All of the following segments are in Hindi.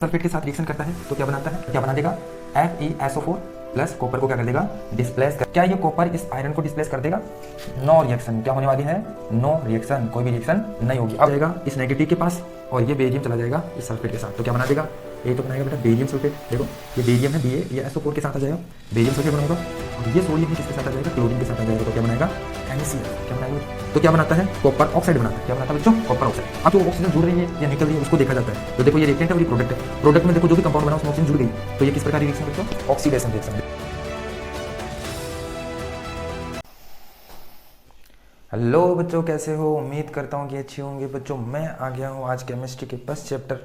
सल्फेट के साथ रिएक्शन करता है तो क्या बनाता है, क्या बना देगा, FeSO4 प्लस कॉपर को क्या कर देगा, डिस्प्लेस कर। क्या ये कॉपर इस आयरन को डिस्प्लेस कर देगा? No reaction. क्या होने वाली है? नो रिएक्शन, कोई भी रिएक्शन नहीं होगी। अब जाएगा इस नेगेटिव के पास और ये बेरियम चला जाएगा इस सल्फेट के साथ, तो क्या बना देगा, ये तो बनाएगा बेटा बेरियम सल्फेट। देखो ये बेरियम है, ये SO4 के साथ आ जाएगा, बेरियम सल्फेट बनाएगा। और ये सोडियम किसके साथ आ जाएगा, क्लोरीन के साथ आ जाएगा, तो क्या बनाएगा, NaCl। क्या बनाएगा, तो क्या बनाता है, कॉपर ऑक्साइड बनाता है। क्या बनाता है बच्चों, कॉपर ऑक्साइड। अब जो ऑक्सीजन जुड़ रही है या निकल रही है उसको देखा जाता है। तो देखो ये रिएक्टेंट है और ये प्रोडक्ट है। प्रोडक्ट में देखो जो भी कंपाउंड बना उसमें ऑक्सीजन जुड़ गई, तो ये किस प्रकार रिएक्शन बच्चों, ऑक्सीडेशन रिएक्शन। हेलो बच्चों, कैसे हो? उम्मीद करता हूँ कि अच्छे होंगे बच्चों। मैं आ गया हूँ आज केमिस्ट्री के फर्स्ट चैप्टर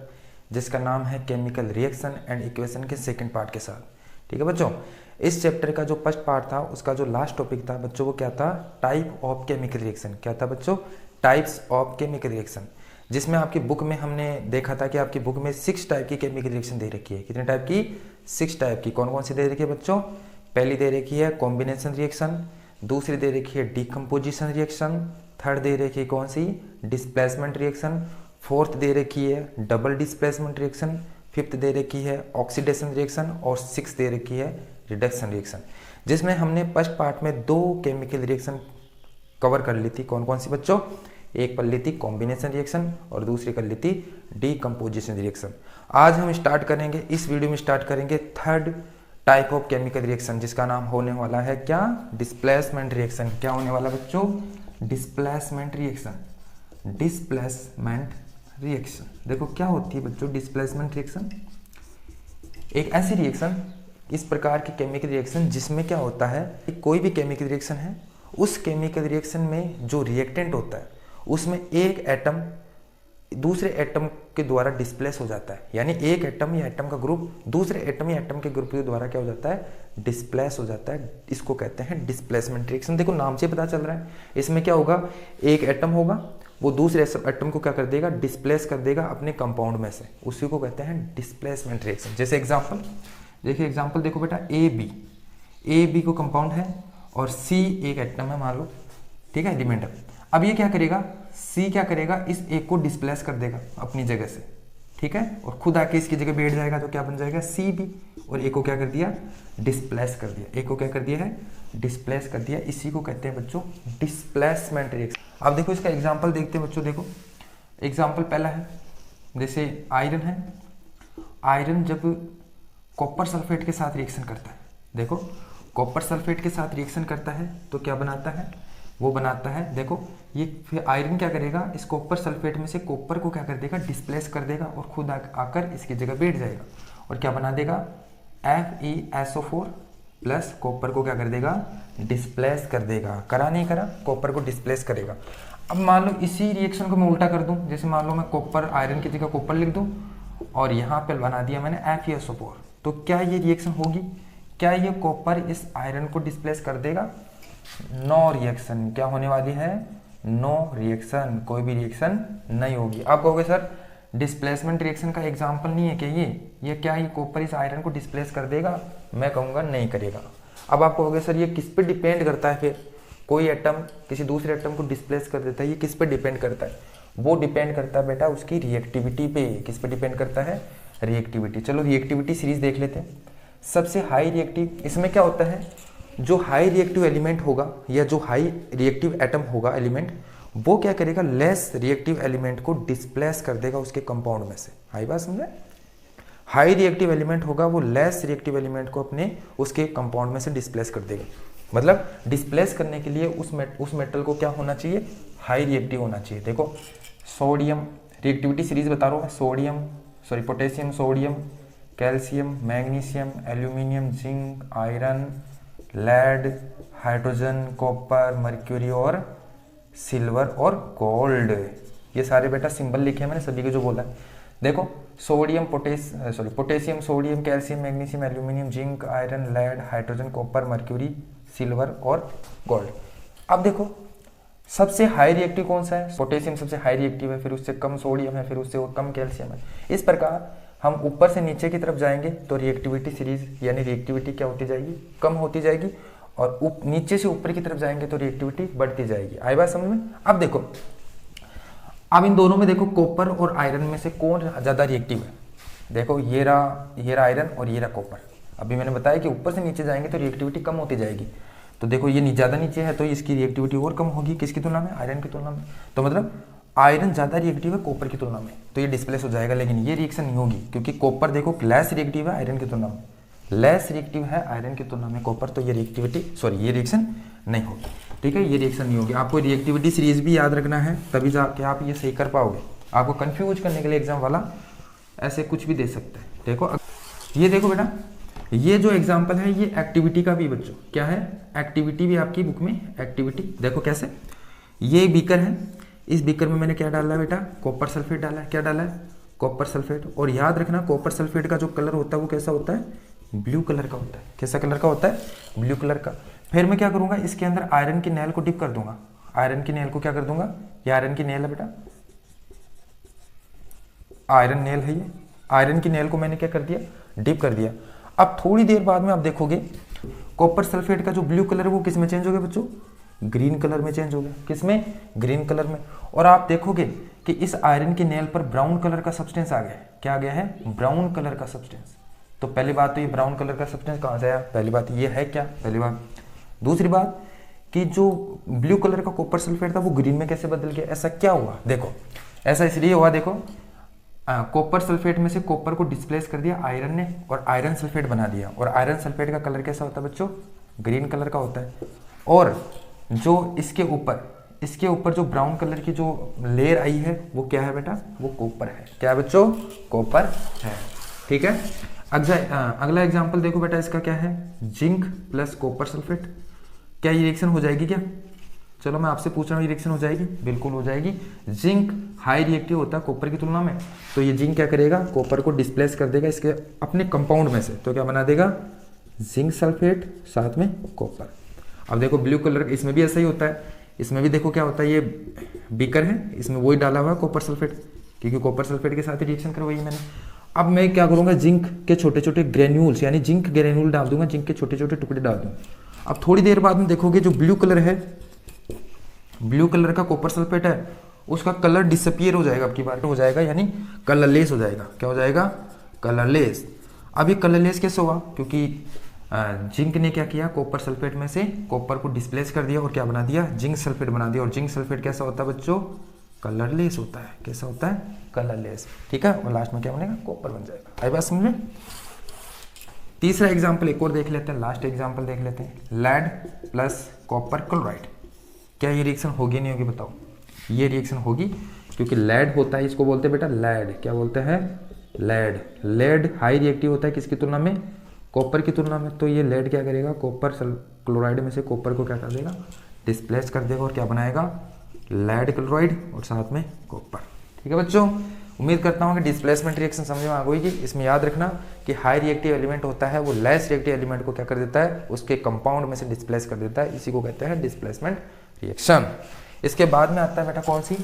जिसका नाम है केमिकल रिएक्शन एंड इक्वेशन के सेकंड पार्ट के साथ। ठीक है बच्चों, इस चैप्टर का जो फर्स्ट पार्ट था उसका जो लास्ट टॉपिक था बच्चों वो क्या था, टाइप ऑफ केमिकल रिएक्शन। क्या था बच्चों, टाइप्स ऑफ केमिकल रिएक्शन। जिसमें आपकी बुक में हमने देखा था कि आपकी बुक में 6 टाइप की केमिकल रिएक्शन दे रखी है। कितने टाइप की? 6 टाइप की। कौन कौन सी दे रखी है बच्चों? पहली दे रखी है कॉम्बिनेशन रिएक्शन, दूसरी दे रखी है डीकम्पोजिशन रिएक्शन, थर्ड दे रखी है कौन सी, डिस्प्लेसमेंट रिएक्शन, फोर्थ दे रखी है डबल डिस्प्लेसमेंट रिएक्शन, फिफ्थ दे रखी है ऑक्सीडेशन रिएक्शन और सिक्स दे रखी है रिडक्शन रिएक्शन। जिसमें हमने फर्स्ट पार्ट में 2 केमिकल रिएक्शन कवर कर ली थी। कौन कौन सी बच्चों? एक कर ली थी कॉम्बिनेशन रिएक्शन और दूसरी कर ली थी डीकम्पोजिशन रिएक्शन। आज हम स्टार्ट करेंगे, इस वीडियो में स्टार्ट करेंगे third type of chemical reaction जिसका नाम होने वाला है क्या, डिस्प्लेसमेंट रिएक्शन। क्या होने वाला बच्चों, डिस्प्लेसमेंट रिएक्शन। डिस्प्लेसमेंट रिएक्शन देखो क्या होती है बच्चों, डिस्प्लेसमेंट रिएक्शन एक ऐसी रिएक्शन, इस प्रकार की केमिकल रिएक्शन जिसमें क्या होता है, कोई भी केमिकल रिएक्शन है उस केमिकल रिएक्शन में जो रिएक्टेंट होता है उसमें एक एटम दूसरे एटम के द्वारा डिस्प्लेस हो जाता है। यानी एक एटम या एटम का ग्रुप दूसरे एटम या एटम के ग्रुप के द्वारा क्या हो जाता है, डिस्प्लेस हो जाता है। इसको कहते हैं डिस्प्लेसमेंट रिएक्शन। देखो नाम से पता चल रहा है, इसमें क्या होगा, एक एटम होगा वो दूसरे एटम को क्या कर देगा, डिस्प्लेस कर देगा अपने कंपाउंड में से, उसी को कहते हैं डिस्प्लेसमेंट रिएक्शन। जैसे एग्जाम्पल देखिए, एग्जाम्पल देखो बेटा, ए बी को कंपाउंड है और सी एक एटम है मान लो, ठीक है, एलिमेंट है। अब ये क्या करेगा, सी क्या करेगा, इस एक को डिस्प्लेस कर देगा अपनी जगह से, ठीक है, और खुद आके इसकी जगह बैठ जाएगा, तो क्या बन जाएगा, सी बी। और एक को क्या कर दिया, डिस्प्लेस कर दिया, एक को क्या कर दिया है, डिस्प्लेस कर दिया। इसी को कहते हैं बच्चों डिस्प्लेसमेंट रिएक्शन। अब देखो इसका एग्जाम्पल देखते हैं बच्चों। देखो एग्जाम्पल पहला है, जैसे आयरन है, आयरन जब कॉपर सल्फेट के साथ रिएक्शन करता है, देखो कॉपर सल्फेट के साथ रिएक्शन करता है तो क्या बनाता है, वो बनाता है, देखो ये फिर आयरन क्या करेगा, इस कॉपर सल्फेट में से कॉपर को क्या कर देगा, डिस्प्लेस कर देगा और खुद आकर इसकी जगह बैठ जाएगा और क्या बना देगा, FeSO4 प्लस कॉपर को क्या कर देगा, डिस्प्लेस कर देगा। करा नहीं करा, कॉपर को डिस्प्लेस करेगा। अब मान लो इसी रिएक्शन को मैं उल्टा कर दूं, जैसे मान लो मैं कॉपर, आयरन की जगह कॉपर लिख दूं और यहाँ पे बना दिया मैंने FeSO4, तो क्या ये रिएक्शन होगी, क्या ये कॉपर इस आयरन को डिस्प्लेस कर देगा? No reaction. क्या होने वाली है, नो रिएक्शन, कोई भी रिएक्शन नहीं होगी। आप कहोगे सर डिस्प्लेसमेंट रिएक्शन का एग्जांपल नहीं है क्या ये क्या ये कॉपर इस आयरन को डिस्प्लेस कर देगा? मैं कहूँगा नहीं करेगा। अब आप कहोगे सर ये किस पे डिपेंड करता है, फिर कोई एटम किसी दूसरे एटम को डिस्प्लेस कर देता है, ये किस पे डिपेंड करता है? वो डिपेंड करता है बेटा उसकी रिएक्टिविटी पे। किस पे डिपेंड करता है, रिएक्टिविटी। चलो रिएक्टिविटी सीरीज देख लेते हैं। सबसे हाई रिएक्टिव, इसमें क्या होता है, जो हाई रिएक्टिव एलिमेंट होगा या जो हाई रिएक्टिव एटम होगा एलिमेंट, वो क्या करेगा, लेस रिएक्टिव एलिमेंट को डिस्प्लेस कर देगा उसके कंपाउंड में से। हाई बात समझे, हाई रिएक्टिव एलिमेंट होगा वो लेस रिएक्टिव एलिमेंट को अपने उसके कंपाउंड में से डिस्प्लेस कर देगा। मतलब डिस्प्लेस करने के लिए उस मेटल को क्या होना चाहिए, हाई रिएक्टिव होना चाहिए। देखो सोडियम, रिएक्टिविटी सीरीज बता रहा हूँ, sodium potassium, sodium, calcium, magnesium, aluminium, zinc, iron, lead, hydrogen, copper, mercury और सिल्वर और गोल्ड। ये सारे बेटा सिंबल लिखे हैं मैंने सभी को जो बोला है। देखो sodium, potassium, sodium, calcium, magnesium, aluminium, zinc, iron, lead, hydrogen, copper, mercury, silver और गोल्ड। अब देखो सबसे हाई रिएक्टिव कौन सा है, पोटेशियम सबसे हाई रिएक्टिव है, फिर उससे कम सोडियम है, फिर उससे और कम कैल्शियम है। इस प्रकार हम ऊपर से नीचे की तरफ जाएंगे तो रिएक्टिविटी सीरीज यानी रिएक्टिविटी क्या होती जाएगी, कम होती जाएगी, और नीचे से ऊपर की तरफ जाएंगे तो रिएक्टिविटी बढ़ती जाएगी। आई बात समझ में? अब देखो, अब इन दोनों में देखो कॉपर और आयरन में से कौन ज्यादा रिएक्टिव है, देखो ये रहा आयरन और ये रहा कॉपर। अभी मैंने बताया कि ऊपर से नीचे जाएंगे तो रिएक्टिविटी कम होती जाएगी। तो देखो ये ज़्यादा नीचे है तो इसकी रिएक्टिविटी और कम होगी, किसकी तुलना में, आयरन की तुलना में। तो मतलब आयरन ज़्यादा रिएक्टिव है कॉपर की तुलना में, तो ये डिस्प्लेस हो जाएगा। लेकिन ये रिएक्शन नहीं होगी क्योंकि कॉपर देखो लेस रिएक्टिव है आयरन की तुलना में, लेस रिएक्टिव है आयरन की तुलना में कॉपर, तो ये ये रिएक्शन नहीं होगी। ठीक है, ये रिएक्शन नहीं होगी। आपको रिएक्टिविटी सीरीज भी याद रखना है, तभी जाके आप ये सही कर पाओगे। आपको कंफ्यूज करने के लिए एग्जाम वाला ऐसे कुछ भी दे सकता है। देखो ये देखो बेटा, ये जो एग्जाम्पल है ये एक्टिविटी का भी बच्चों क्या है, एक्टिविटी भी आपकी बुक में एक्टिविटी। देखो कैसे, ये बीकर है, इस बीकर में मैंने क्या डाला है बेटा, कॉपर सल्फेट डाला है। क्या डाला है, कॉपर सल्फेट। और याद रखना कॉपर सल्फेट का जो कलर होता है वो कैसा होता है, ब्लू कलर का होता है। कैसा कलर का होता है, ब्लू कलर का। फिर मैं क्या करूंगा, इसके अंदर आयरन की नेल को डिप कर दूंगा। आयरन की नेल को क्या कर दूंगा, ये आयरन की नेल है बेटा, आयरन नेल है ये। आयरन की नेल को मैंने क्या कर दिया, डिप कर दिया। अब थोड़ी देर बाद में आप देखोगे कॉपर सल्फेट का जो ब्लू कलर है वो किस में चेंज हो गया बच्चों, ग्रीन कलर में चेंज हो गया। किसमें, ग्रीन कलर में। और आप देखोगे कि इस आयरन की नेल पर ब्राउन कलर का सब्सटेंस आ गया है। क्या आ गया है, ब्राउन कलर का सब्सटेंस। तो पहली बात तो ये ब्राउन कलर का सब्सटेंस कहाँ से आया, पहली बात ये है क्या, पहली बात। दूसरी बात कि जो ब्लू कलर का कॉपर सल्फेट था वो ग्रीन में कैसे बदल गया, ऐसा क्या हुआ। देखो ऐसा इसलिए हुआ, देखो कॉपर सल्फेट में से कॉपर को डिस्प्लेस कर दिया आयरन ने और आयरन सल्फेट बना दिया। और आयरन सल्फेट का कलर कैसा होता है बच्चों, ग्रीन कलर का होता है। और जो इसके ऊपर जो ब्राउन कलर की जो लेयर आई है वो क्या है बेटा, वो कॉपर है। क्या है बच्चों, कॉपर है। ठीक है, अगला एग्जांपल देखो बेटा, इसका क्या है, जिंक प्लस कॉपर सल्फेट। क्या ये रिएक्शन हो जाएगी क्या, चलो मैं आपसे पूछ रहा हूँ, रिएक्शन हो जाएगी, बिल्कुल हो जाएगी। जिंक हाई रिएक्टिव होता है कॉपर की तुलना में, तो ये जिंक क्या करेगा, कॉपर को डिस्प्लेस कर देगा इसके अपने कंपाउंड में से। तो क्या बना देगा, जिंक सल्फेट साथ में कॉपर। अब देखो ब्लू कलर इसमें भी ऐसा ही होता है, इसमें भी देखो क्या होता है, ये बीकर है, इसमें वही डाला हुआ है कॉपर सल्फेट, क्योंकि कॉपर सल्फेट के साथ ही रिएक्शन करवाई मैंने। अब मैं क्या करूंगा, जिंक के छोटे छोटे ग्रेन्यूल्स यानी जिंक ग्रेन्यूल डाल दूंगा, जिंक के छोटे छोटे टुकड़े डाल दूंगा। अब थोड़ी देर बाद में देखोगे जो ब्लू कलर है, ब्लू कलर का कॉपर सल्फेट है, उसका कलर डिसअपियर हो जाएगा, अब की बार हो जाएगा, यानी कलरलेस हो जाएगा। क्या हो जाएगा, कलरलेस। अब ये कलरलेस कैसे हुआ, क्योंकि जिंक ने क्या किया, कॉपर सल्फेट में से कॉपर को डिस्प्लेस कर दिया और क्या बना दिया, जिंक सल्फेट बना दिया। और जिंक सल्फेट कैसा होता है बच्चों, कलरलेस होता है। कैसा होता है, कलरलेस। ठीक है, और लास्ट में क्या बनेगा, कॉपर बन जाएगा। आई बात समझ में। तीसरा एग्जाम्पल एक और देख लेते हैं, लास्ट एग्जाम्पल देख लेते हैं, लेड प्लस कॉपर क्लोराइड। क्या ये रिएक्शन होगी नहीं होगी बताओ, ये रिएक्शन होगी, क्योंकि लेड होता है, इसको बोलते हैं बेटा लेड। क्या बोलते हैं, लेड। लेड हाई रिएक्टिव होता है किसकी तुलना में, कॉपर की तुलना में। तो ये लेड क्या करेगा, कॉपर क्लोराइड में से कॉपर को क्या कर देगा, डिस्प्लेस कर देगा और क्या बनाएगा, लेड क्लोराइड और साथ में कॉपर। ठीक है बच्चों, उम्मीद करता हूँ कि डिस्प्लेसमेंट रिएक्शन समझ में आ गई। इसमें याद रखना कि हाई रिएक्टिव एलिमेंट होता है वो लेस रिएक्टिव एलिमेंट को क्या कर देता है, उसके कंपाउंड में से डिस्प्लेस कर देता है। इसी को कहते हैं डिस्प्लेसमेंट रिएक्शन। इसके बाद में आता है बेटा कौन सी,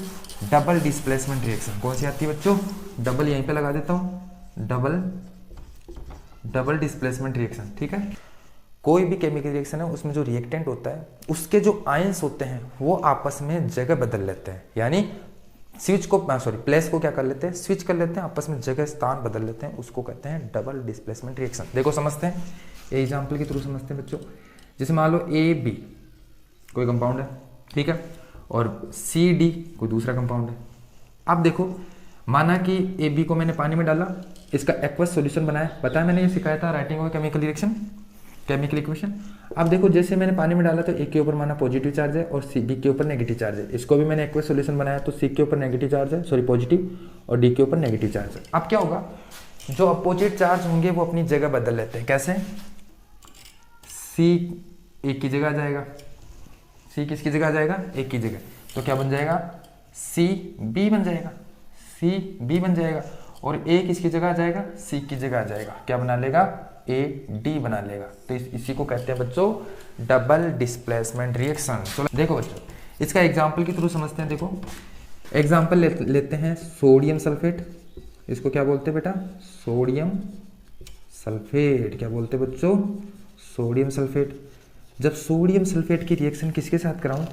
डबल डिस्प्लेसमेंट रिएक्शन। कौन सी आती है बच्चों, डबल यहीं पे लगा देता हूँ, डबल डिस्प्लेसमेंट रिएक्शन। ठीक है, कोई भी केमिकल रिएक्शन है उसमें जो रिएक्टेंट होता है उसके जो आयंस होते हैं वो आपस में जगह बदल लेते हैं, यानी स्विच को प्लेस को क्या कर लेते हैं, स्विच कर लेते हैं, आपस में जगह स्थान बदल लेते हैं, उसको कहते हैं डबल डिस्प्लेसमेंट रिएक्शन। देखो समझते हैं, एग्जाम्पल के थ्रू समझते हैं बच्चों। जैसे मान लो ए बी कोई कंपाउंड है, ठीक है, और सी डी कोई दूसरा कंपाउंड है। अब देखो माना कि ए बी को मैंने पानी में डाला, इसका एक्वस सॉल्यूशन बनाया, पता है मैंने ये सिखाया था writing of chemical reaction, chemical equation. अब देखो जैसे मैंने पानी में डाला तो ए के ऊपर माना पॉजिटिव चार्ज है और सी बी के ऊपर नेगेटिव चार्ज है। इसको भी मैंने एक्वस सॉल्यूशन बनाया तो सी के ऊपर नेगेटिव चार्ज है, सॉरी पॉजिटिव, और डी के ऊपर नेगेटिव चार्ज है। अब क्या होगा, जो अपोजिट चार्ज होंगे वो अपनी जगह बदल लेते हैं। कैसे, सी एक की जगह आ जाएगा, सी किसकी जगह आ जाएगा, एक की जगह, तो क्या बन जाएगा, सी बी बन जाएगा, सी बी बन जाएगा। और ए किसकी जगह आ जाएगा, सी की जगह आ जाएगा, क्या बना लेगा, ए डी बना लेगा। तो इसी को कहते हैं बच्चों डबल डिस्प्लेसमेंट रिएक्शन। चलो देखो बच्चों, इसका एग्जाम्पल के थ्रू समझते हैं। देखो एग्जाम्पल लेते हैं सोडियम सल्फेट, इसको क्या बोलते हैं बेटा, सोडियम सल्फेट। क्या बोलते हैं बच्चों, सोडियम सल्फेट। जब सोडियम सल्फेट की रिएक्शन किसके साथ कराऊं,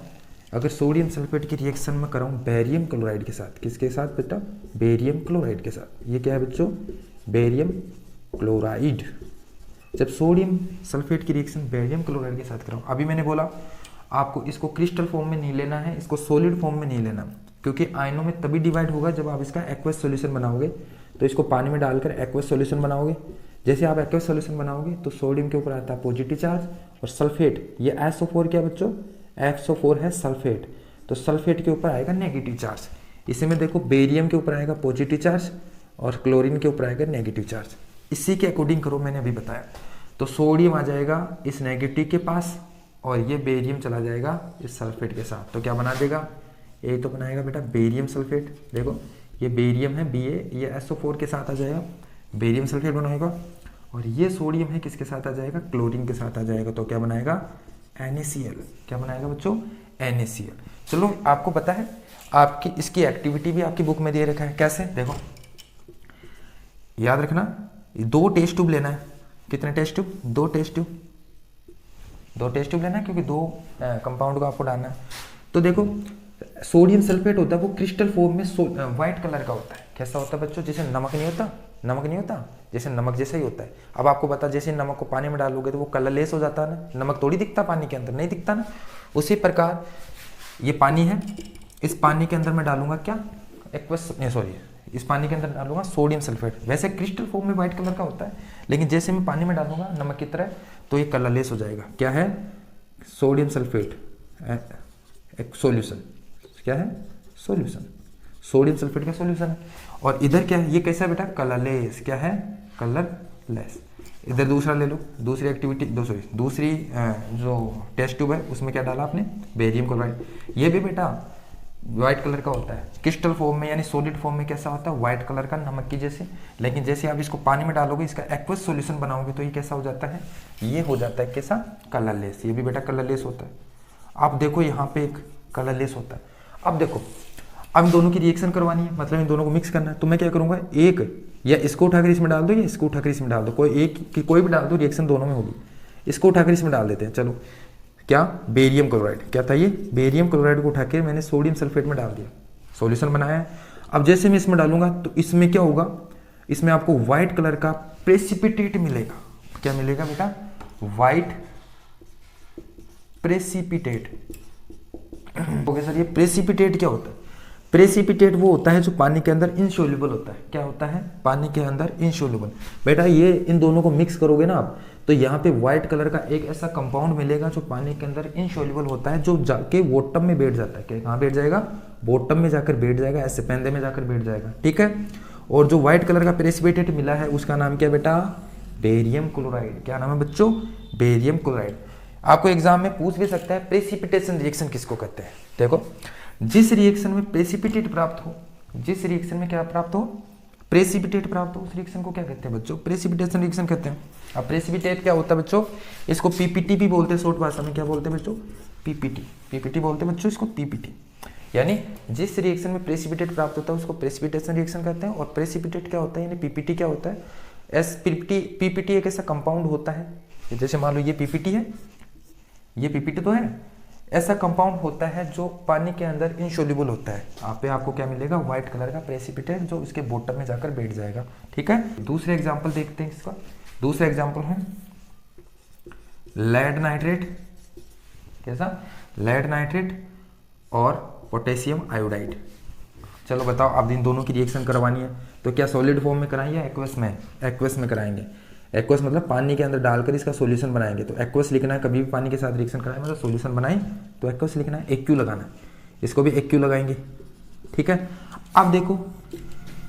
अगर सोडियम सल्फेट की रिएक्शन में कराऊं बेरियम क्लोराइड के साथ, किसके साथ बेटा, बेरियम क्लोराइड के साथ। ये क्या है बच्चों, बेरियम क्लोराइड। जब सोडियम सल्फेट की रिएक्शन बेरियम क्लोराइड के साथ कराओ, अभी मैंने बोला आपको इसको क्रिस्टल फॉर्म में नहीं लेना है, इसको सॉलिड फॉर्म में नहीं लेना, क्योंकि आयनों में तभी डिवाइड होगा जब आप इसका एक्वस सॉल्यूशन बनाओगे। तो इसको पानी में डालकर एक्वस सॉल्यूशन बनाओगे। जैसे आप एक्वस सॉल्यूशन बनाओगे तो सोडियम के ऊपर आता है पॉजिटिव चार्ज, और सल्फेट, ये SO4 क्या बच्चों, SO4 है सल्फेट, तो सल्फेट के ऊपर आएगा नेगेटिव चार्ज। इसी में देखो बेरियम के ऊपर आएगा पॉजिटिव चार्ज और क्लोरीन के ऊपर आएगा नेगेटिव चार्ज। इसी के अकॉर्डिंग करो, मैंने अभी बताया। तो सोडियम आ जाएगा इस नेगेटिव के पास और ये बेरियम चला जाएगा इस सल्फेट के साथ, तो क्या बना देगा, ये तो बनाएगा बेटा बेरियम सल्फेट। देखो ये बेरियम है Ba, ये SO4 के साथ आ जाएगा, बेरियम सल्फेट बनाएगा, और ये सोडियम है किसके साथ आ जाएगा, क्लोरीन के साथ आ जाएगा, तो क्या बनाएगा NaCl। क्या बनाएगा बच्चों, NaCl। चलो आपको पता है, आपकी इसकी एक्टिविटी भी आपकी बुक में दे रखा है, कैसे देखो, याद रखना 2 टेस्ट ट्यूब लेना है। कितने test tube, 2 test tube, 2 test tube लेना है, क्योंकि 2 कंपाउंड को आपको डालना है। तो देखो सोडियम सल्फेट होता है वो क्रिस्टल फॉर्म में व्हाइट कलर का होता है। कैसा होता है बच्चों, जैसे नमक नहीं होता, नमक नहीं होता, जैसे नमक जैसा ही होता है। अब आपको पता, जैसे नमक को पानी में डालोगे तो वो कलरलेस हो जाता है ना, नमक थोड़ी दिखता पानी के अंदर, नहीं दिखता ना। उसी प्रकार ये पानी है, इस पानी के अंदर मैं डालूंगा क्या, एक्वस नहीं सॉरी, इस पानी के अंदर डालूंगा सोडियम सल्फेट। वैसे क्रिस्टल फॉर्म में व्हाइट कलर का होता है, लेकिन जैसे मैं पानी में डालूंगा नमक की तरह, तो ये कलरलेस हो जाएगा। क्या है, सोडियम सल्फेट एक सॉल्यूशन, क्या है, सॉल्यूशन, सोडियम सल्फेट का सॉल्यूशन है। और इधर क्या है, ये कैसा है बेटा, कलरलेस। क्या है, कलरलेस। इधर दूसरा ले लो, दूसरी एक्टिविटी, दूसरी जो टेस्ट ट्यूब है उसमें क्या डाला आपने, बेरियम क्लोराइड। ये भी बेटा व्हाइट कलर का होता है, क्रिस्टल फॉर्म में यानी सॉलिड फॉर्म में कैसा होता है, व्हाइट कलर का, नमक की जैसे। लेकिन जैसे आप इसको पानी में डालोगे, इसका एक्वस सॉल्यूशन बनाओगे, तो ये कैसा हो जाता है, ये हो जाता है कैसा, कलरलेस। ये भी बेटा कलरलेस होता है। आप देखो यहाँ पे एक कलरलेस होता है। अब देखो, अब इन दोनों की रिएक्शन करवानी है, मतलब इन दोनों को मिक्स करना है, तो मैं क्या करूंगा, एक या इसको उठाकर इसमें डाल दो या इसको उठाकर इसमें डाल दो, कोई एक की कोई भी डाल दो, रिएक्शन दोनों में होगी। इसको उठाकर इसमें डाल देते हैं। चलो, क्या, बेरियम क्लोराइड, क्या था ये, बेरियम क्लोराइड को उठा के मैंने सोडियम सल्फेट में डाल दिया, सॉल्यूशन बनाया। अब जैसे मैं इसमें डालूंगा तो इसमें क्या होगा, इसमें आपको व्हाइट कलर का प्रेसिपिटेट मिलेगा। क्या मिलेगा बेटा, व्हाइट प्रेसिपिटेट। ओके सर, ये प्रेसिपिटेट क्या होता है, प्रेसिपिटेट वो होता है जो पानी के अंदर इनसोल्यूबल होता है। क्या होता है, पानी के अंदर इनसोल्यूबल। बेटा ये इन दोनों को मिक्स करोगे ना आप, तो यहाँ पे व्हाइट कलर का एक ऐसा कंपाउंड मिलेगा जो पानी के अंदर इनसोल्यूबल होता है, जो जाके बॉटम में बैठ जाता है। क्या, कहाँ बैठ जाएगा, बॉटम में जाकर बैठ जाएगा, ऐसे पेंदे में जाकर बैठ जाएगा, ठीक है। और जो व्हाइट कलर का प्रेसिपिटेट मिला है उसका नाम क्या बेटा, बेरियम क्लोराइड। क्या नाम है बच्चों, बेरियम क्लोराइड। आपको एग्जाम में पूछ भी सकता है प्रेसिपिटेशन रिएक्शन किसको कहते हैं। देखो, जिस रिएक्शन में प्रेसिपिटेट प्राप्त हो, जिस रिएक्शन में क्या प्राप्त हो, प्रेसिपिटेट प्राप्त हो, उस रिएक्शन को क्या कहते हैं बच्चों, प्रेसिपिटेशन रिएक्शन कहते हैं। अब प्रेसिपिटेट क्या होता है बच्चों, इसको पीपीटी भी बोलते हैं, शॉर्ट भाषा में क्या बोलते हैं बच्चों, पीपीटी, पीपीटी बोलते हैं बच्चों इसको, पीपीटी। यानी जिस रिएक्शन में प्रेसिपिटेट प्राप्त होता है उसको प्रेसिपिटेशन रिएक्शन कहते हैं। और प्रेसिपिटेट क्या होता है, यानी पीपीटी क्या होता है, पीपीटी एक ऐसा कंपाउंड होता है, जैसे मान लो ये पीपीटी है, ये पीपीटी तो है, ऐसा कंपाउंड होता है जो पानी के अंदर इनसोल्यूबल होता है। आप पे आपको क्या मिलेगा, व्हाइट कलर का प्रेसिपिटेट जो उसके बॉटम में जाकर बैठ जाएगा, ठीक है। दूसरे एग्जांपल देखते हैं इसका। दूसरा एग्जांपल है लेड नाइट्रेट। कैसा, लेड नाइट्रेट और पोटेशियम आयोडाइड। चलो बताओ, अब इन दोनों की रिएक्शन करवानी है तो क्या सॉलिड फॉर्म में कराएंगे या एक्वस में, एक्वस में कराएंगे। एक्वस मतलब पानी के अंदर डालकर इसका सॉल्यूशन बनाएंगे। तो एक्वस लिखना है, कभी भी पानी के साथ रिएक्शन कराएं मतलब सॉल्यूशन बनाएं तो एक्वस लिखना है, एक्यू लगाना है। इसको भी एक्यू लगाएंगे, ठीक है। अब देखो,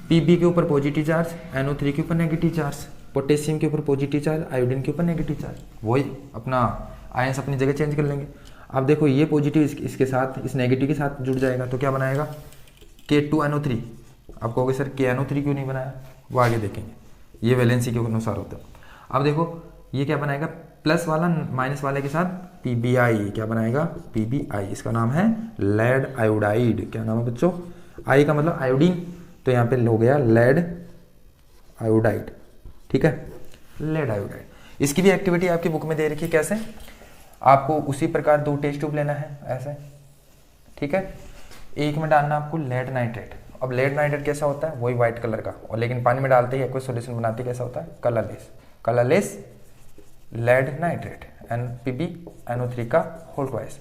पीबी के ऊपर पॉजिटिव चार्ज, NO3 के ऊपर नेगेटिव चार्ज, पोटेशियम के ऊपर पॉजिटिव चार्ज, आयोडीन के ऊपर नेगेटिव चार्ज। वही अपना आयंस अपनी जगह चेंज कर लेंगे। अब देखो, ये पॉजिटिव इसके साथ, इस नेगेटिव के साथ जुड़ जाएगा, तो क्या बनाएगा, K2NO3। आप कहोगे सर KNO3 क्यों नहीं बनाया, वो आगे देखेंगे, ये वैलेंसी के अनुसार होता है। अब देखो, ये क्या बनाएगा, प्लस वाला माइनस वाले के साथ PBI, क्या बनाएगा, PBI। इसका नाम है लेड आयोडाइड। क्या नाम है बच्चों, आई का मतलब आयोडीन, तो यहाँ पे हो गया लेड आयोडाइड, ठीक है, लेड आयोडाइड। इसकी भी एक्टिविटी आपकी बुक में दे रखी है, कैसे, आपको उसी प्रकार 2 टेस्ट ट्यूब लेना है ऐसे, ठीक है। एक में डालना आपको लेड नाइट्रेट अब लेड नाइट्रेट कैसा होता है, वही व्हाइट कलर का, और लेकिन पानी में डालते ही एक्वस सॉल्यूशन बनाते कैसा होता है, कलरलेस लेड नाइट्रेट NPbNO3 का होल ट्वाइस।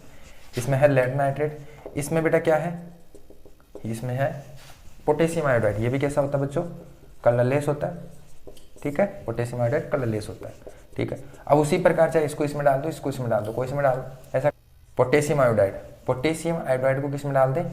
इसमें है लेड नाइट्रेट, इसमें बेटा क्या है, इसमें है पोटेशियम आयोडाइड। ये भी कैसा होता है बच्चों, कलरलेस होता है, ठीक है, पोटेशियम आयोडाइड कलरलेस होता है, ठीक है। अब उसी प्रकार चाहे इसको इसमें डाल दो, इसको इसमें डाल दो, कोई इसमें डाल दो, ऐसा पोटेशियम आयोडाइड को किसमें डाल दें,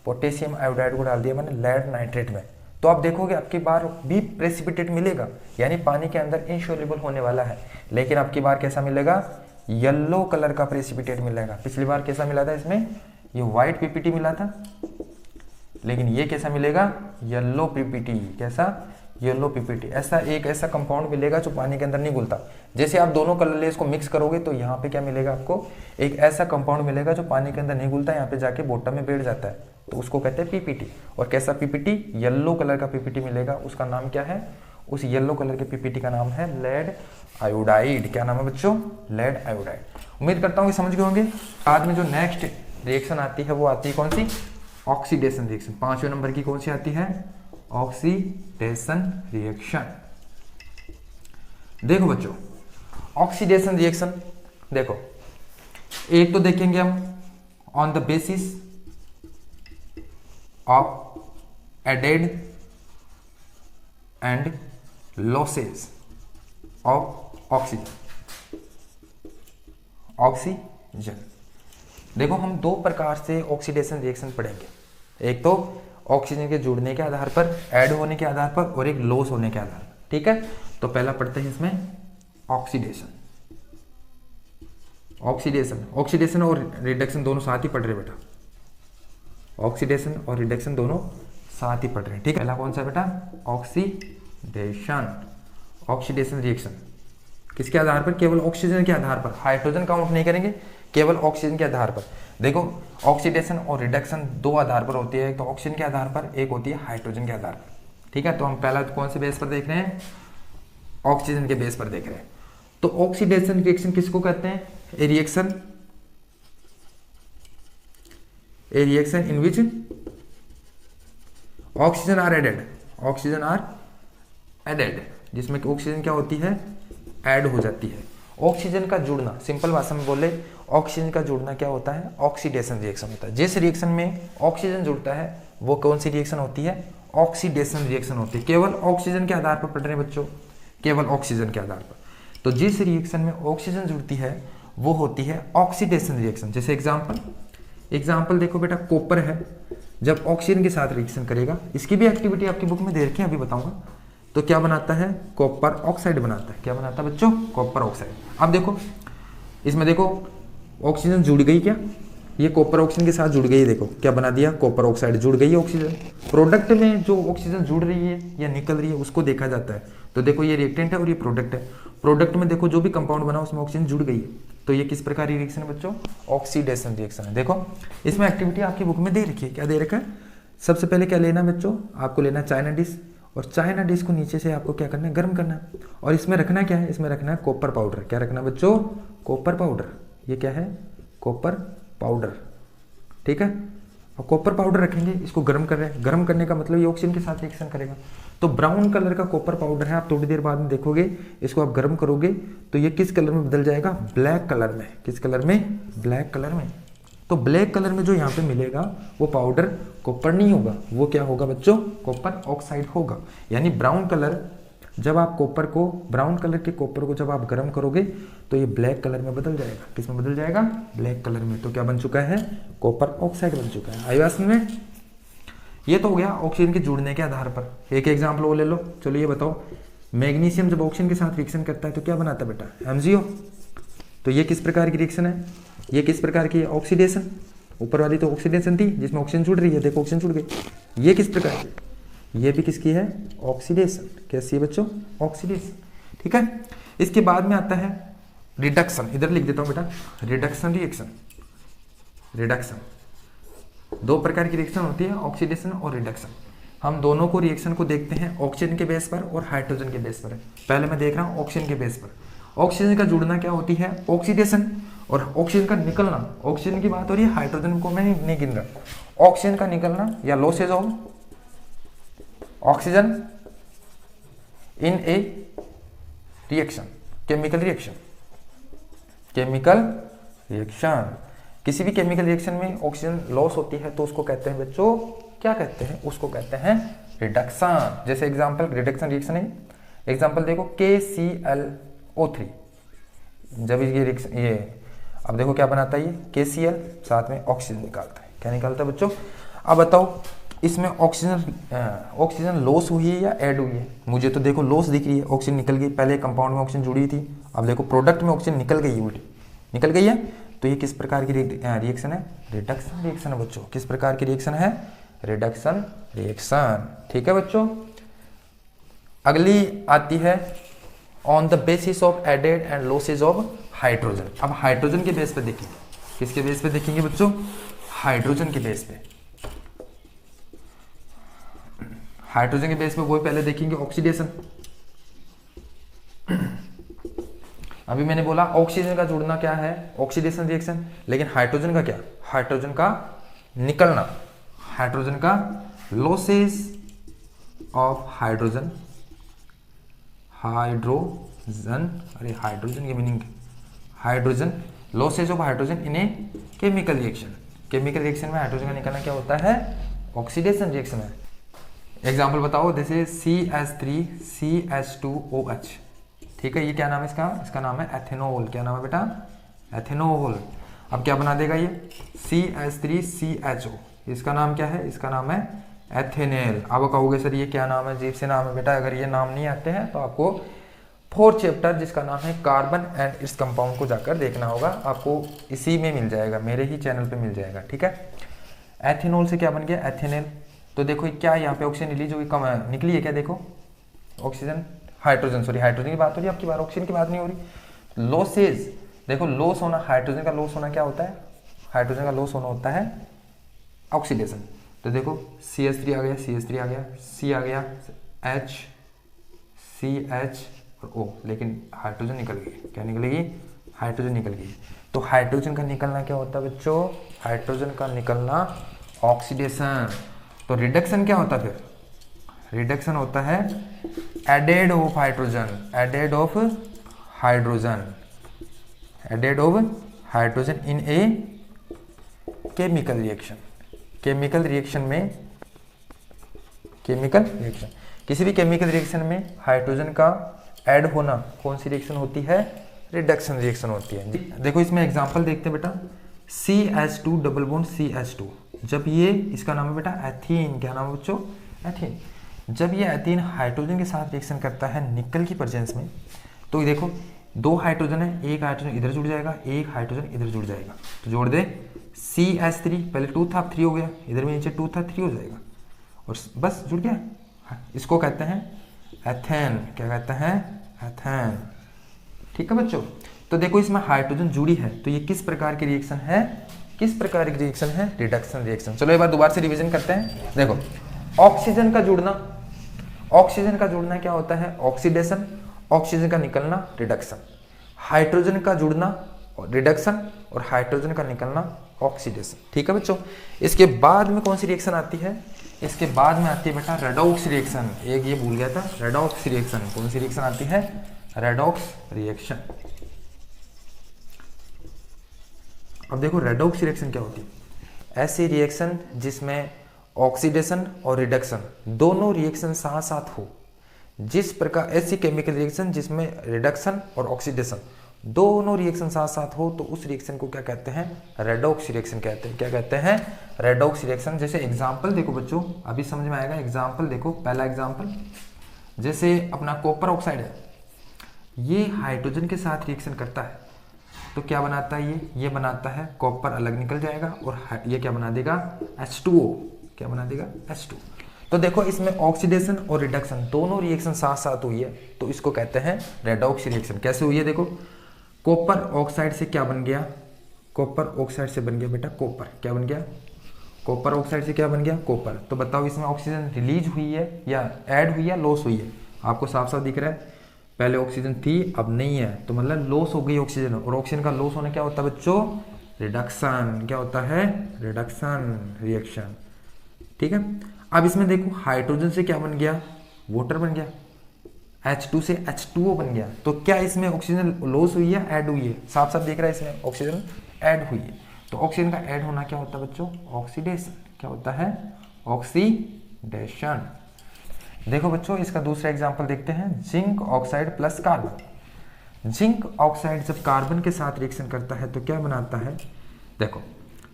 पोटेशियम आयोडाइड को डाल दिया मैंने लेड नाइट्रेट में, तो आप देखोगे आपकी बार भी प्रेसिपिटेट मिलेगा, यानी पानी के अंदर इनसॉल्युबल होने वाला है, लेकिन आपकी बार कैसा मिलेगा, येलो कलर का प्रेसिपिटेट मिलेगा। पिछली बार कैसा मिला था, इसमें ये व्हाइट पीपीटी मिला था, लेकिन ये कैसा मिलेगा, येलो पीपीटी, कैसा, येलो पीपीटी। ऐसा कंपाउंड मिलेगा जो पानी के अंदर नहीं घुलता। जैसे आप दोनों कलरलेस को मिक्स करोगे तो यहाँ पे क्या मिलेगा आपको, एक ऐसा कंपाउंड मिलेगा जो पानी के अंदर नहीं घुलता, यहाँ पे जाके बॉटम में बैठ जाता है, तो उसको कहते हैं पीपीटी। और कैसा पीपीटी, येलो कलर का पीपीटी मिलेगा, उसका नाम क्या है, उस येलो कलर के पीपीटी का नाम है लेड आयोडाइड। क्या नाम है बच्चों, लेड आयोडाइड। उम्मीद करता हूँ कि समझ गए होंगे। बाद में जो नेक्स्ट रिएक्शन आती है वो आती है कौन सी, ऑक्सीडेशन रिएक्शन। 5वें नंबर की कौन सी आती है, ऑक्सीडेशन रिएक्शन। देखो बच्चों, ऑक्सीडेशन रिएक्शन देखो, एक तो देखेंगे हम on the basis of added and losses of oxygen. देखो हम दो प्रकार से ऑक्सीडेशन रिएक्शन पढ़ेंगे, एक तो ऑक्सीजन के जुड़ने के आधार पर, ऐड होने के आधार पर, और एक लॉस होने के आधार पर, ठीक है। तो पहला पढ़ते हैं इसमें ऑक्सीडेशन और रिडक्शन दोनों साथ ही पढ़ रहे बेटा, ऑक्सीडेशन और रिडक्शन दोनों साथ ही पढ़ रहे हैं, ठीक है। पहला कौन सा बेटा, ऑक्सीडेशन रिएक्शन किसके आधार पर, केवल ऑक्सीजन के आधार पर, हाइड्रोजन काउंट नहीं करेंगे, केवल ऑक्सीजन के आधार पर। देखो ऑक्सीडेशन और रिडक्शन दो आधार पर होती है, एक तो ऑक्सीजन के आधार पर, एक होती है हाइड्रोजन के आधार पर, ठीक है। तो हम पहला कौन से बेस पर देख रहे हैं, ऑक्सीजन के बेस पर देख रहे हैं। तो ऑक्सीडेशन रिएक्शन किसको कहते हैं, a reaction in which oxygen are added, जिसमें ऑक्सीजन क्या होती है, ऐड हो जाती है। ऑक्सीजन का जुड़ना, सिंपल भाषा में बोले, ऑक्सीजन का जुड़ना क्या होता है, ऑक्सीडेशन रिएक्शन होता है। जिस रिएक्शन में ऑक्सीजन जुड़ता है वो कौन सी रिएक्शन होती है, ऑक्सीडेशन रिएक्शन होती है। केवल ऑक्सीजन के आधार पर पढ़ रहे हैं बच्चों, केवल ऑक्सीजन के आधार पर। तो जिस रिएक्शन में ऑक्सीजन जुड़ती है वो होती है ऑक्सीडेशन रिएक्शन। जैसे एग्जाम्पल देखो बेटा, कॉपर है, जब ऑक्सीजन के साथ रिएक्शन करेगा, इसकी भी एक्टिविटी आपकी बुक में दे रखी है, अभी बताऊंगा, तो क्या बनाता है, कॉपर ऑक्साइड बनाता है। क्या बनाता है बच्चों, कॉपर ऑक्साइड। अब देखो इसमें देखो ऑक्सीजन जुड़ गई, क्या ये कॉपर ऑक्सीजन के साथ जुड़ गई, देखो क्या बना दिया, कॉपर ऑक्साइड जुड़ गई ऑक्सीजन। प्रोडक्ट में जो ऑक्सीजन जुड़ रही है या निकल रही है उसको देखा जाता है। तो देखो ये रिएक्टेंट है और ये प्रोडक्ट है, प्रोडक्ट में देखो जो भी कंपाउंड बना उसमें ऑक्सीजन जुड़ गई है, तो ये किस प्रकार की रिएक्शन है बच्चों, ऑक्सीडेशन रिएक्शन है। देखो इसमें एक्टिविटी आपकी बुक में दे रखी है, क्या दे रखा है, सबसे पहले क्या लेना बच्चों, आपको लेना चाइना डिश, और चाइना डिश को नीचे से आपको क्या करना है, गर्म करना है, और इसमें रखना क्या है, इसमें रखना है कॉपर पाउडर। क्या रखना है बच्चों, कॉपर पाउडर। ये क्या है, कॉपर पाउडर, ठीक है। और कॉपर पाउडर रखेंगे, इसको गर्म कर रहे हैं, गर्म करने का मतलब ये ऑक्सीजन के साथ रिएक्शन करेगा। तो ब्राउन कलर का कॉपर पाउडर है, आप थोड़ी देर बाद में देखोगे, इसको आप गर्म करोगे तो ये किस कलर में बदल जाएगा, ब्लैक कलर में। किस कलर में, ब्लैक कलर में। तो ब्लैक कलर में जो यहाँ पे मिलेगा वो पाउडर कॉपर नहीं होगा, वो क्या होगा बच्चों, कॉपर ऑक्साइड होगा। यानी ब्राउन कलर, जब आप कॉपर को, ब्राउन कलर के कॉपर को जब आप गर्म करोगे तो ये ब्लैक कलर में बदल जाएगा। किस में बदल जाएगा, ब्लैक कलर में। तो क्या बन चुका है, कॉपर ऑक्साइड बन चुका है। आई बात में, ये तो हो गया ऑक्सीजन के जुड़ने के आधार पर। एक एग्जाम्पल वो ले लो, चलो ये बताओ, मैग्नीशियम जब ऑक्सीजन के साथ रिएक्शन करता है तो क्या बनाता है बेटा, MgO। तो ये किस प्रकार की रिएक्शन है, ये किस प्रकार की ऑक्सीडेशन, ऊपर वाली तो ऑक्सीडेशन थी जिसमें ऑक्सीजन जुड़ रही है, देखो ऑक्सीजन जुड़ गई। ये किस प्रकार की, ये भी किसकी है, ऑक्सीडेशन। कैसी है बच्चों, ऑक्सीडेशन, ठीक है। इसके बाद में आता है रिडक्शन, इधर लिख देता हूं बेटा, रिडक्शन रिएक्शन। रिडक्शन दो प्रकार की रिएक्शन होती है, ऑक्सीडेशन और रिडक्शन। हम दोनों को रिएक्शन को देखते हैं ऑक्सीजन के बेस पर और हाइड्रोजन के बेस पर। पहले मैं देख रहा हूं ऑक्सीजन के बेस पर। ऑक्सीजन का जुड़ना क्या होती है, ऑक्सीडेशन, और ऑक्सीजन का निकलना, ऑक्सीजन की बात हो रही है, हाइड्रोजन को मैं नहीं गिन रहा। ऑक्सीजन का निकलना या losses of oxygen in A reaction, chemical reaction, chemical reaction. किसी भी केमिकल रिएक्शन में ऑक्सीजन लॉस होती है तो उसको कहते हैं बच्चों, क्या कहते हैं, उसको कहते हैं रिडक्शन। जैसे एग्जांपल रिडक्शन रिएक्शन है, एग्जांपल देखो KClO3, जब ये रिएक्शन ये अब देखो क्या बनाता है, ये KCl साथ में ऑक्सीजन निकालता है, क्या निकालता है बच्चों। अब बताओ इसमें ऑक्सीजन लॉस हुई है या ऐड हुई है। मुझे तो देखो लॉस दिख रही है, ऑक्सीजन निकल गई, पहले कंपाउंड में ऑक्सीजन जुड़ी थी, अब देखो प्रोडक्ट में ऑक्सीजन निकल गई है, उल्टी निकल गई है। तो ये किस प्रकार की रिएक्शन है, रिडक्शन रिएक्शन है बच्चों। किस प्रकार की रिएक्शन है, रिडक्शन रिएक्शन। ठीक है बच्चों। अगली आती है on the basis of added and losses of hydrogen. अब हाइड्रोजन के बेस पे देखेंगे, किसके बेस पे देखेंगे बच्चों, हाइड्रोजन के बेस पे। हाइड्रोजन के बेस पे वो पहले देखेंगे ऑक्सीडेशन। अभी मैंने बोला ऑक्सीजन का जुड़ना क्या है, ऑक्सीडेशन रिएक्शन, लेकिन हाइड्रोजन का क्या, हाइड्रोजन का निकलना, हाइड्रोजन का लॉसेस ऑफ हाइड्रोजन, हाइड्रोजन, अरे हाइड्रोजन की meaning, hydrogen losses of hydrogen in a chemical reaction. Chemical reaction में हाइड्रोजन का निकलना क्या होता है, ऑक्सीडेशन रिएक्शन है। एग्जाम्पल बताओ, जैसे CH3CH2OH, ठीक है, ये क्या नाम है इसका, इसका नाम है एथेनॉल। क्या नाम है बेटा, एथेनॉल। अब क्या बना देगा ये CH3CHO, इसका नाम क्या है, इसका नाम है एथेनॉल। अब कहोगे सर ये क्या नाम है, अजीब से नाम है बेटा। अगर ये नाम नहीं आते हैं तो आपको 4th चैप्टर जिसका नाम है कार्बन एंड इट्स कंपाउंड को जाकर देखना होगा, आपको इसी में मिल जाएगा, मेरे ही चैनल पे मिल जाएगा। ठीक है, एथेनॉल से क्या बन गया, एथेनॉल। तो देखो क्या यहाँ पे ऑक्सीजन रिलीज हुई, कम निकली है क्या, देखो ऑक्सीजन, हाइड्रोजन, सॉरी हाइड्रोजन की बात हो रही है आपकी बार, ऑक्सीजन की बात नहीं हो रही। लॉसेज देखो, लॉस होना, हाइड्रोजन का लॉस होना क्या होता है, हाइड्रोजन का लॉस होना होता है ऑक्सीडेशन। तो देखो CH3 आ गया, CH3 आ गया, C आ गया, H, CH और O, लेकिन हाइड्रोजन निकल गई। क्या निकलेगी, हाइड्रोजन निकल गई। तो हाइड्रोजन का निकलना क्या होता है बच्चों, हाइड्रोजन का निकलना ऑक्सीडेशन। तो रिडक्शन क्या होता है फिर, रिडक्शन होता है added of hydrogen, added of hydrogen, added of hydrogen in a chemical reaction. Chemical reaction में, केमिकल रिएक्शन, किसी भी केमिकल रिएक्शन में हाइड्रोजन का ऐड होना कौन सी रिएक्शन होती है, रिडक्शन रिएक्शन होती है। देखो इसमें एग्जांपल देखते हैं बेटा, CH2 डबल बॉन्ड CH2, जब ये, इसका नाम है बेटा एथीन। क्या नाम है बच्चों, एथीन। जब ये एथीन हाइड्रोजन के साथ रिएक्शन करता है निकल की प्रेजेंस में, तो देखो 2 हाइड्रोजन है, एक हाइड्रोजन इधर जुड़ जाएगा, एक हाइड्रोजन इधर जुड़ जाएगा, तो जोड़ दे CH3, पहले 2 था 3 हो गया, इधर में नीचे 2 था 3 हो जाएगा, और बस जुड़ गया। इसको कहते हैं एथेन। क्या कहते हैं, एथेन। ठीक है बच्चों। तो देखो इसमें हाइड्रोजन जुड़ी है, तो ये किस प्रकार की रिएक्शन है, किस प्रकार की रिएक्शन है, रिडक्शन रिएक्शन। चलो एक बार दोबारा से रिवीजन करते हैं। देखो ऑक्सीजन का जुड़ना, ऑक्सीजन का जुड़ना क्या होता है, ऑक्सीडेशन, ऑक्सीजन का निकलना रिडक्शन, हाइड्रोजन का जुड़ना रिडक्शन और हाइड्रोजन का निकलना ऑक्सीडेशन। ठीक है बच्चों। इसके बाद में कौन सी रिएक्शन आती है, इसके बाद में आती है बेटा रेडॉक्स रिएक्शन। एक ये भूल गया था, रेडॉक्स रिएक्शन। कौन सी रिएक्शन आती है, रेडॉक्स रिएक्शन। अब देखो रेडॉक्स रिएक्शन क्या होती है, ऐसी रिएक्शन जिसमें ऑक्सीडेशन और रिडक्शन दोनों रिएक्शन साथ साथ हो। जिस प्रकार ऐसी केमिकल रिएक्शन जिसमें रिडक्शन और ऑक्सीडेशन दोनों रिएक्शन साथ साथ हो, तो उस रिएक्शन को क्या कहते हैं, रेडॉक्स रिएक्शन कहते हैं। क्या कहते हैं, रेडॉक्स रिएक्शन। जैसे एग्जांपल देखो बच्चों, अभी समझ में आएगा। एग्जांपल देखो, पहला एग्जांपल जैसे अपना कॉपर ऑक्साइड है, ये हाइड्रोजन के साथ रिएक्शन करता है तो क्या बनाता है, ये बनाता है, कॉपर अलग निकल जाएगा और ये क्या बना देगा, H2O। क्या बना देगा, H2। तो देखो इसमें ऑक्सीडेशन और रिडक्शन दोनों रिएक्शन साथ साथ हुई है, तो इसको कहते हैं रेडॉक्स रिएक्शन। कैसे हुई है, देखो कॉपर ऑक्साइड से क्या बन गया, कॉपर ऑक्साइड से बन गया बेटा कॉपर। क्या बन गया, कॉपर ऑक्साइड से क्या बन गया, कॉपर। तो बताओ इसमें ऑक्सीजन रिलीज हुई है या ऐड हुई है, लॉस हुई है। आपको साफ साफ दिख रहा है, पहले ऑक्सीजन थी अब नहीं है, तो मतलब लॉस हो गई ऑक्सीजन। और ऑक्सीजन का लॉस होना क्या होता है बच्चों, रिडक्शन। क्या होता है, रिडक्शन रिएक्शन। ठीक है। अब इसमें देखो हाइड्रोजन से क्या बन गया, वाटर बन गया, H2 से H2O बन गया। तो क्या इसमें ऑक्सीजन लॉस हुई है, ऐड हुई है? साफ साफ दिख रहा है इसमें ऑक्सीजन ऐड हुई है। तो ऑक्सीजन का ऐड होना क्या होता है बच्चों, ऑक्सीडेशन। क्या होता है, ऑक्सीडेशन। देखो बच्चों इसका दूसरा एग्जांपल देखते हैं, zinc oxide plus carbon. Zinc oxide जब कार्बन के साथ रिएक्शन करता है तो क्या बनाता है, देखो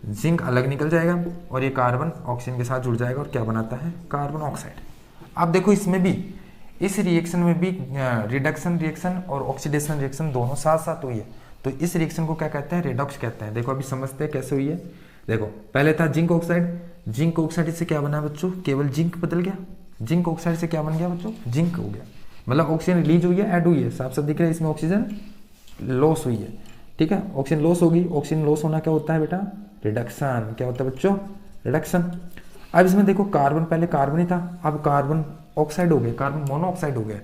जिंक अलग निकल जाएगा और ये कार्बन ऑक्सीजन के साथ जुड़ जाएगा और क्या बनाता है, कार्बन ऑक्साइड। अब देखो इसमें भी, इस रिएक्शन में भी रिडक्शन रिएक्शन और ऑक्सीडेशन रिएक्शन दोनों साथ साथ हुई है। तो इस रिएक्शन को क्या कहते हैं, रेडॉक्स कहते हैं। देखो अभी समझते हैं कैसे हुई है। देखो पहले था जिंक ऑक्साइड, जिंक ऑक्साइड से क्या बना बच्चों, केवल जिंक बदल गया। जिंक ऑक्साइड से क्या बन गया बच्चों, जिंक हो गया। मतलब ऑक्सीजन रिलीज हुई है, ऐड हुई है, साफ साफ दिख रहा है इसमें ऑक्सीजन लॉस हुई है। ठीक है, ऑक्सीजन लॉस होगी। ऑक्सीजन लॉस होना क्या होता है बेटा, रिडक्शन। क्या होता है बच्चों, रिडक्शन। अब इसमें देखो कार्बन, पहले कार्बन ही था, अब कार्बन ऑक्साइड हो गया, कार्बन मोनोऑक्साइड हो गया,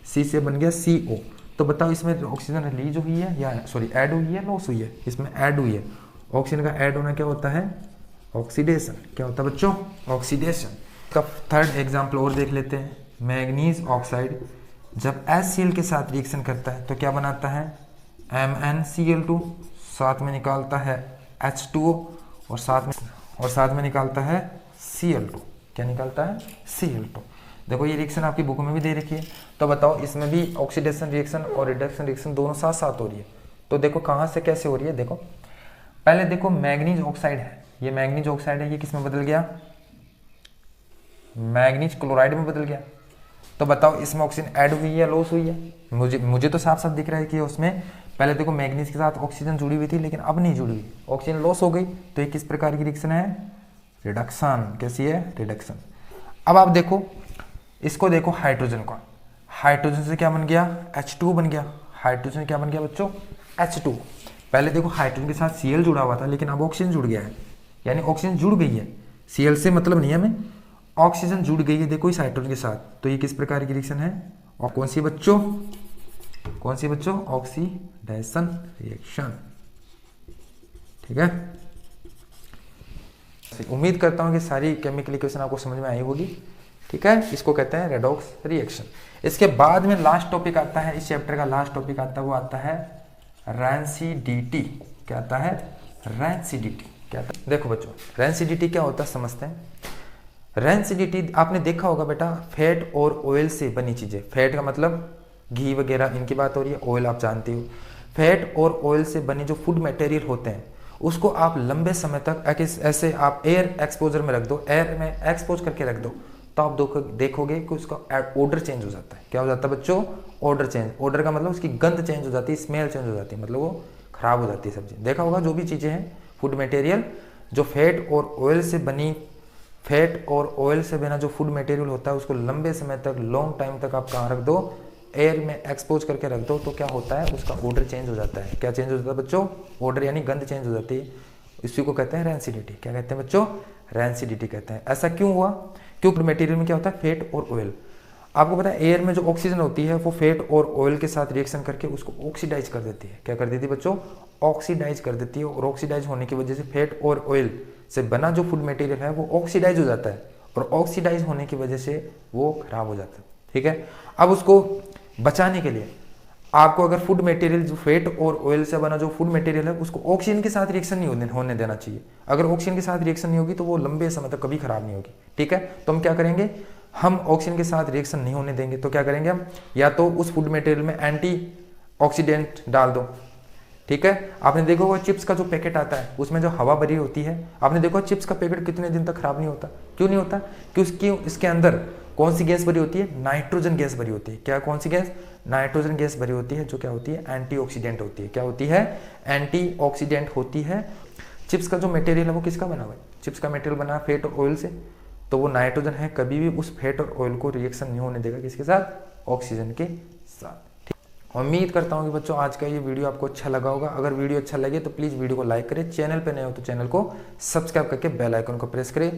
सी से बन गया CO। तो बताओ इसमें ऑक्सीजन रिलीज हुई है या सॉरी ऐड हुई है, लॉस हुई है? इसमें ऐड हुई है। ऑक्सीजन का ऐड होना क्या होता है, ऑक्सीडेशन। क्या होता है बच्चों, ऑक्सीडेशन। का थर्ड एग्जाम्पल और देख लेते हैं, मैग्नीज ऑक्साइड जब HCl के साथ रिएक्शन करता है तो क्या बनाता है, MnCl2, साथ में निकालता है H2O और साथ में निकालता है Cl2। क्या निकालता है, Cl2। देखो ये रिएक्शन आपकी बुक में भी दे रखी है। तो बताओ इसमें भी ऑक्सीडेशन रिएक्शन और रिडक्शन रिएक्शन दोनों साथ साथ हो रही है। तो देखो कहाँ से कैसे हो रही है, देखो पहले देखो मैग्नीज ऑक्साइड है, ये मैग्नीज ऑक्साइड है, ये किस में बदल गया, मैग्नीज क्लोराइड में बदल गया। तो बताओ इसमें ऑक्सीजन ऐड हुई है या लॉस हुई है? मुझे तो साफ साफ दिख रहा है कि उसमें पहले देखो मैग्नीज के साथ ऑक्सीजन जुड़ी हुई थी लेकिन अब नहीं जुड़ी हुई, ऑक्सीजन लॉस हो गई। तो ये किस प्रकार की रिएक्शन है, रिडक्शन। कैसी है, रिडक्शन। अब आप देखो इसको, देखो हाइड्रोजन को, हाइड्रोजन से क्या बन गया, H2 बन गया। हाइड्रोजन क्या बन गया बच्चों, H2। पहले देखो हाइड्रोजन के साथ Cl जुड़ा हुआ था लेकिन अब ऑक्सीजन जुड़ गया है, यानी ऑक्सीजन जुड़ गई है। Cl से मतलब नहीं है हमें, ऑक्सीजन जुड़ गई है देखो इस हाइड्रोजन के साथ। तो ये किस प्रकार की रिएक्शन है, और कौन सी बच्चों, कौन सी बच्चों, ऑक्सीडेशन रिएक्शन। ठीक है, उम्मीद करता हूँ कि सारी केमिकल इक्वेशन आपको समझ में आई होगी। ठीक है, इसको कहते हैं रेडॉक्स रिएक्शन। इसके बाद में लास्ट टॉपिक आता है, इस चैप्टर का लास्ट टॉपिक आता है, वो आता है रैंसिडिटी। क्या आता है, रैंसिडिटी। क्या आता है, देखो बच्चों रैंसिडिटी क्या होता है समझते हैं। रैंसिडिटी आपने देखा होगा बेटा, फैट और ऑयल से बनी चीजें। फैट का मतलब घी वगैरह इनकी बात हो रही है, ऑयल आप जानते हो। फैट और ऑयल से बने जो फूड मटेरियल होते हैं उसको आप लंबे समय तक ऐसे आप एयर एक्सपोजर में रख दो, एयर में एक्सपोज करके रख दो, तो आप देखोगे कि उसका ऑर्डर चेंज हो जाता है। क्या हो जाता है बच्चों, ऑर्डर चेंज। ऑर्डर का मतलब उसकी गंध चेंज हो जाती है, स्मेल चेंज हो जाती है, मतलब वो खराब हो जाती है सब्जी। देखा होगा जो भी चीज़ें हैं फूड मटेरियल जो फैट और ऑयल से बनी, फैट और ऑयल से बना जो फूड मटेरियल होता है उसको लंबे समय तक, लॉन्ग टाइम तक आप कहाँ रख दो, एयर में एक्सपोज करके रख दो, तो क्या होता है उसका ऑर्डर चेंज हो जाता है। क्या चेंज हो जाता है बच्चों, ऑर्डर यानी गंध चेंज हो जाती है। इसी को कहते हैं रैंसिडिटी। क्या कहते हैं बच्चों, रैंसिडिटी कहते हैं। ऐसा क्यों हुआ, क्योंकि मटेरियल में क्या होता है, फैट और ऑयल। आपको पता है एयर में जो ऑक्सीजन होती है वो फैट और ऑयल के साथ रिएक्शन करके उसको ऑक्सीडाइज कर देती है। क्या कर देती है बच्चों, ऑक्सीडाइज कर देती है। और ऑक्सीडाइज होने की वजह से फैट और ऑयल से बना जो फूड मटेरियल है वो ऑक्सीडाइज हो जाता है, और ऑक्सीडाइज होने की वजह से वो खराब हो जाता है। ठीक है, अब उसको बचाने के लिए आपको अगर फूड मटेरियल जो फैट और ऑयल से बना जो फूड मटेरियल है उसको ऑक्सीजन के साथ रिएक्शन नहीं होने देना चाहिए। अगर ऑक्सीजन के साथ रिएक्शन नहीं होगी तो वो लंबे समय तक कभी खराब नहीं होगी। ठीक है, तो हम क्या करेंगे, हम ऑक्सीजन के साथ रिएक्शन नहीं होने देंगे। तो क्या करेंगे हम, या तो उस फूड मटेरियल में एंटी ऑक्सीडेंट डाल दो। ठीक है, आपने देखा होगा चिप्स का जो पैकेट आता है उसमें जो हवा भरी होती है, आपने देखो चिप्स का पैकेट कितने दिन तक खराब नहीं होता। क्यों नहीं होता, क्योंकि इसके अंदर कौन सी गैस भरी होती है, नाइट्रोजन गैस भरी होती है। क्या, कौन सी गैस, नाइट्रोजन गैस भरी होती है, जो क्या होती है, एंटीऑक्सीडेंट होती है। क्या होती है, एंटीऑक्सीडेंट होती है। चिप्स का जो मटेरियल है वो किसका बना हुआ है, चिप्स का मटेरियल बना फैट और ऑयल से, तो वो नाइट्रोजन है, कभी भी उस फैट और ऑयल को रिएक्शन नहीं होने देगा किसके साथ, ऑक्सीजन के साथ। उम्मीद करता हूँ कि बच्चों आज का ये वीडियो आपको अच्छा लगा होगा। अगर वीडियो अच्छा लगे तो प्लीज़ वीडियो को लाइक करें, चैनल पे नए हो तो चैनल को सब्सक्राइब करके बेल आइकन को प्रेस करें